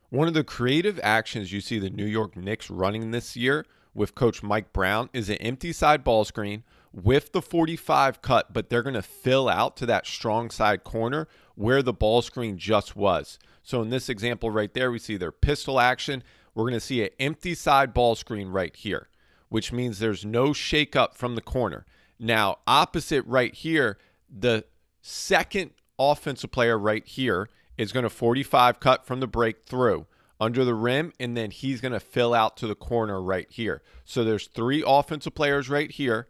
One of the creative actions you see the New York Knicks running this year with Coach Mike Brown is an empty side ball screen with the 45 cut, but they're going to fill out to that strong side corner where the ball screen just was. So in this example right there, we see their pistol action. We're going to see an empty side ball screen right here, which means there's no shake up from the corner. Now, opposite right here, the second offensive player right here is going to 45 cut from the breakthrough under the rim, and then he's going to fill out to the corner right here. So there's three offensive players right here.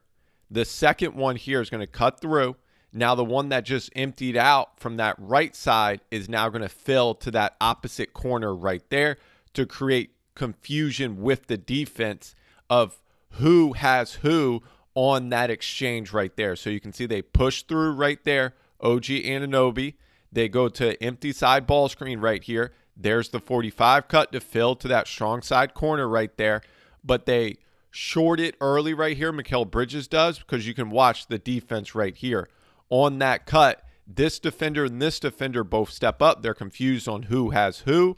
The second one here is going to cut through. Now the one that just emptied out from that right side is now going to fill to that opposite corner right there to create confusion with the defense of who has who on that exchange right there. So you can see they push through right there, OG Anunoby. They go to empty side ball screen right here. There's the 45 cut to fill to that strong side corner right there. But they short it early right here. Mikal Bridges does, because you can watch the defense right here. On that cut, this defender and this defender both step up. They're confused on who has who.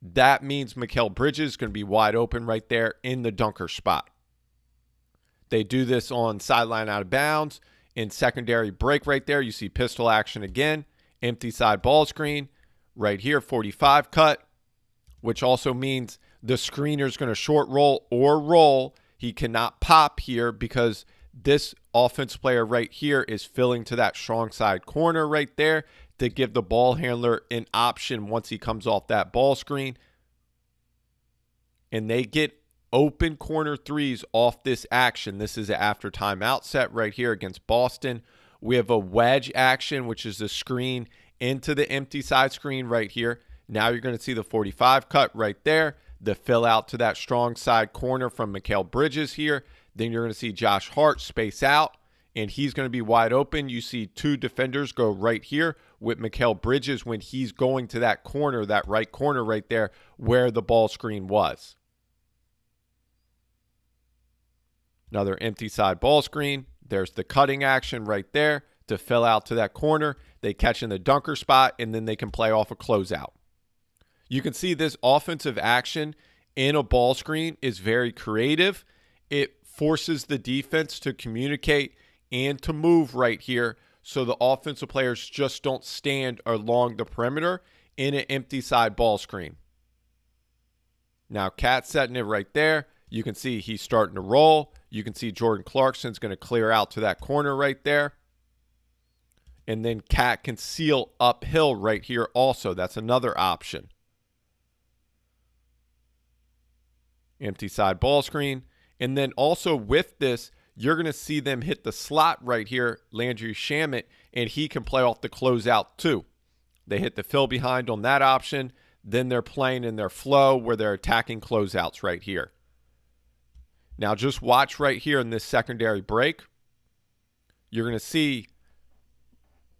That means Mikal Bridges is going to be wide open right there in the dunker spot. They do this on sideline out of bounds. In secondary break right there, you see pistol action again. Empty side ball screen right here, 45 cut, which also means the screener is going to short roll or roll. He cannot pop here because this offensive player right here is filling to that strong side corner right there to give the ball handler an option once he comes off that ball screen. And they get open corner threes off this action. This is an after timeout set right here against Boston. We have a wedge action, which is the screen into the empty side screen right here. Now you're going to see the 45 cut right there, the fill out to that strong side corner from Mikal Bridges here. Then you're going to see Josh Hart space out, and he's going to be wide open. You see two defenders go right here with Mikal Bridges when he's going to that corner, that right corner right there where the ball screen was. Another empty side ball screen. There's the cutting action right there to fill out to that corner. They catch in the dunker spot, and then they can play off a closeout. You can see this offensive action in a ball screen is very creative. It forces the defense to communicate and to move right here so the offensive players just don't stand along the perimeter in an empty side ball screen. Now, Cat setting it right there. You can see he's starting to roll. You can see Jordan Clarkson's going to clear out to that corner right there. And then Cat can seal uphill right here also. That's another option. Empty side ball screen. And then also with this, you're going to see them hit the slot right here, Landry Shamet, and he can play off the closeout too. They hit the fill behind on that option. Then they're playing in their flow where they're attacking closeouts right here. Now just watch right here in this secondary break. You're going to see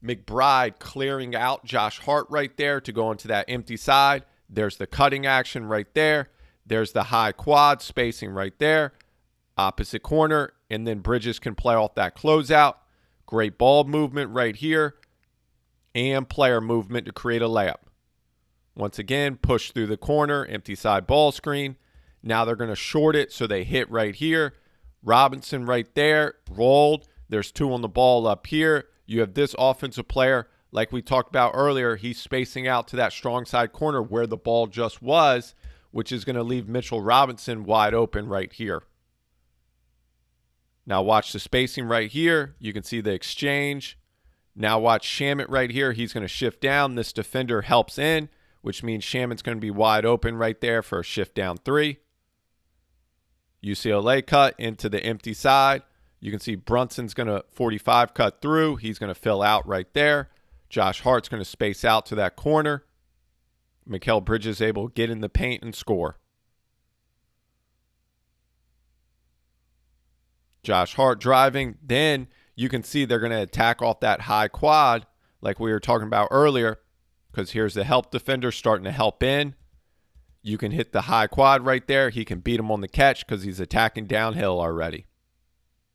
McBride clearing out Josh Hart right there to go into that empty side. There's the cutting action right there. There's the high quad spacing right there. Opposite corner. And then Bridges can play off that closeout. Great ball movement right here. And player movement to create a layup. Once again, push through the corner. Empty side ball screen. Now they're going to short it, so they hit right here. Robinson right there, rolled. There's two on the ball up here. You have this offensive player, like we talked about earlier. He's spacing out to that strong side corner where the ball just was, which is going to leave Mitchell Robinson wide open right here. Now watch the spacing right here. You can see the exchange. Now watch Shamet right here. He's going to shift down. This defender helps in, which means Shamet's going to be wide open right there for a shift down three. UCLA cut into the empty side. You can see Brunson's going to 45 cut through. He's going to fill out right there. Josh Hart's going to space out to that corner. Mikal Bridges able to get in the paint and score. Josh Hart driving. Then you can see they're going to attack off that high quad like we were talking about earlier, because here's the help defender starting to help in. You can hit the high quad right there. He can beat him on the catch because he's attacking downhill already.